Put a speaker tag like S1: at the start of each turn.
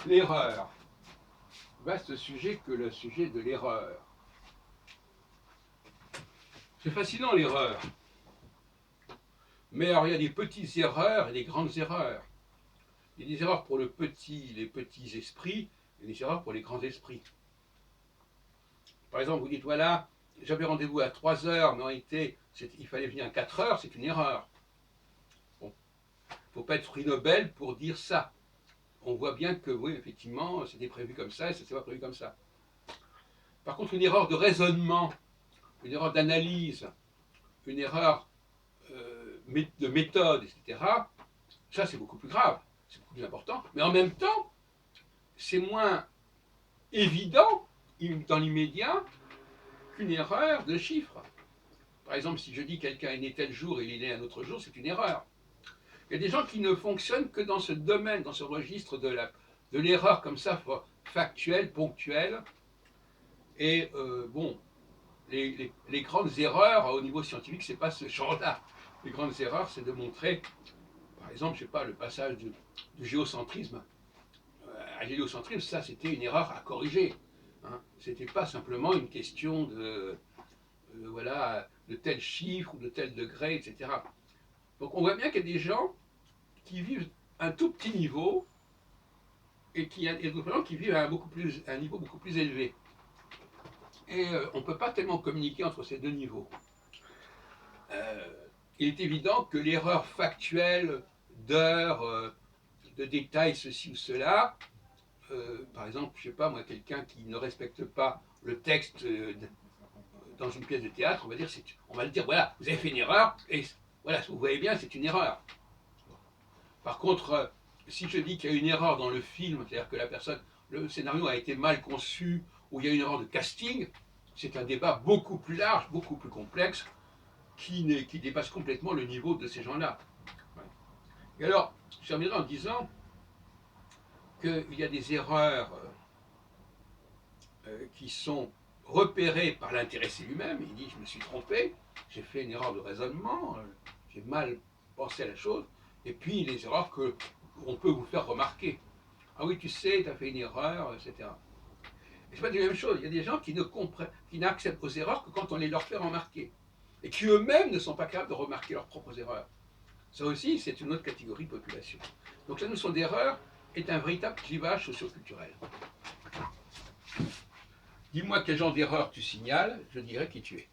S1: L'erreur. Vaste sujet que le sujet de l'erreur. C'est fascinant l'erreur. Mais alors il y a des petites erreurs et des grandes erreurs. Il y a des erreurs pour les petits esprits et des erreurs pour les grands esprits. Par exemple, vous dites voilà, j'avais rendez-vous à 3 heures, mais en réalité, il fallait venir à 4 heures, c'est une erreur. Bon, il ne faut pas être prix Nobel pour dire ça. On voit bien que oui, effectivement, c'était prévu comme ça et ça ne s'est pas prévu comme ça. Par contre, une erreur de raisonnement, une erreur d'analyse, une erreur de méthode, etc., ça c'est beaucoup plus grave, c'est beaucoup plus important. Mais en même temps, c'est moins évident dans l'immédiat qu'une erreur de chiffres. Par exemple, si je dis quelqu'un est né tel jour et il est né un autre jour, c'est une erreur. Il y a des gens qui ne fonctionnent que dans ce domaine, dans ce registre de l'erreur comme ça, factuelle, ponctuelle. Et bon, les grandes erreurs au niveau scientifique, c'est pas ce genre-là. Les grandes erreurs, c'est de montrer, par exemple, je sais pas, le passage du géocentrisme à l'héliocentrisme, ça c'était une erreur à corriger. Hein. C'était pas simplement une question voilà, de tel chiffre ou de tel degré, etc. Donc on voit bien qu'il y a des gens qui vivent un tout petit niveau et d'autres gens qui vivent à un niveau beaucoup plus élevé. Et on ne peut pas tellement communiquer entre ces deux niveaux. Il est évident que l'erreur factuelle d'heures, de détails, ceci ou cela, par exemple, je ne sais pas moi, quelqu'un qui ne respecte pas le texte dans une pièce de théâtre, on va le dire, voilà, vous avez fait une erreur, et voilà, vous voyez bien, c'est une erreur. Par contre, si je dis qu'il y a une erreur dans le film, c'est-à-dire que le scénario a été mal conçu, ou il y a une erreur de casting, c'est un débat beaucoup plus large, beaucoup plus complexe, qui dépasse complètement le niveau de ces gens-là. Et alors, je terminerai en disant qu'il y a des erreurs qui sont repérées par l'intéressé lui-même. Il dit, je me suis trompé, j'ai fait une erreur de raisonnement, j'ai mal pensé à la chose. Et puis les erreurs qu'on peut vous faire remarquer. Ah oui, tu sais, tu as fait une erreur, etc. Et c'est pas la même chose. Il y a des gens qui n'acceptent aux erreurs que quand on les leur fait remarquer. Et qui eux-mêmes ne sont pas capables de remarquer leurs propres erreurs. Ça aussi, c'est une autre catégorie de population. Donc la notion d'erreur est un véritable clivage socio-culturel. Dis-moi quel genre d'erreur tu signales, je dirai qui tu es.